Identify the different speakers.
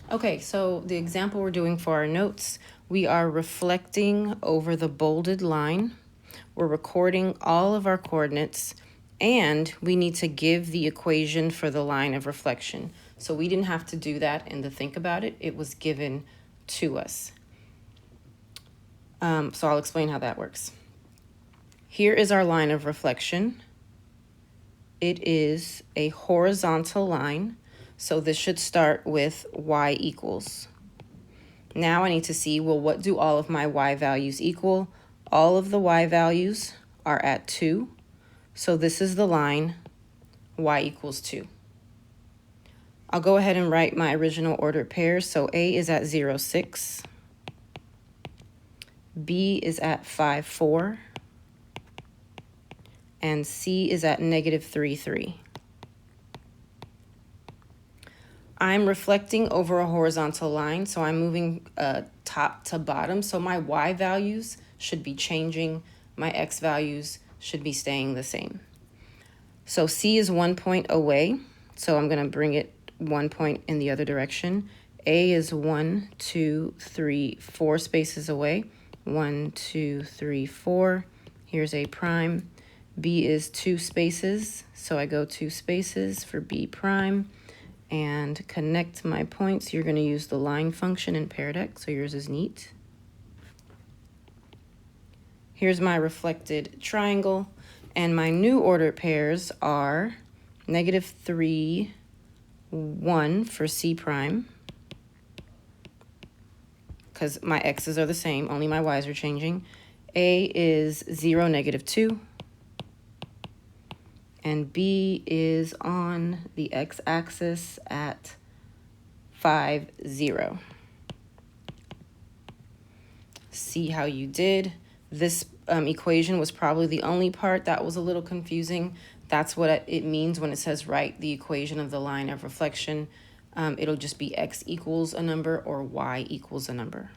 Speaker 1: Okay, so the example we're doing for our notes, we are reflecting over the bolded line. We're recording all of our coordinates, and we need to give the equation for the line of reflection. So we didn't have to do that in the think about it. It was given to us. So I'll explain how that works. Here is our line of reflection. It is a horizontal line, so this should start with y equals. Now I need to see, well, what do all of my y values equal? All of the y values are at 2, so this is the line y equals 2. I'll go ahead and write my original ordered pairs. So A is at 0, 6. B is at 5, 4. And C is at negative 3, 3. I'm reflecting over a horizontal line, so I'm moving top to bottom. So my y values should be changing. My x values should be staying the same. So C is 1 point away, so I'm going to bring it 1 point in the other direction. A is 1, 2, 3, 4 spaces away. 1, 2, 3, 4. Here's A prime. B is 2 spaces, so I go 2 spaces for B prime. And connect my points. You're going to use the line function in paired X, so yours is neat. Here's my reflected triangle, and my new ordered pairs are negative 3, 1 for C prime, because my x's are the same, only my y's are changing. A is 0, negative 2. And B is on the x-axis at 5, 0. See how you did. This equation was probably the only part that was a little confusing. That's what it means when it says write the equation of the line of reflection. It'll just be x equals a number or y equals a number.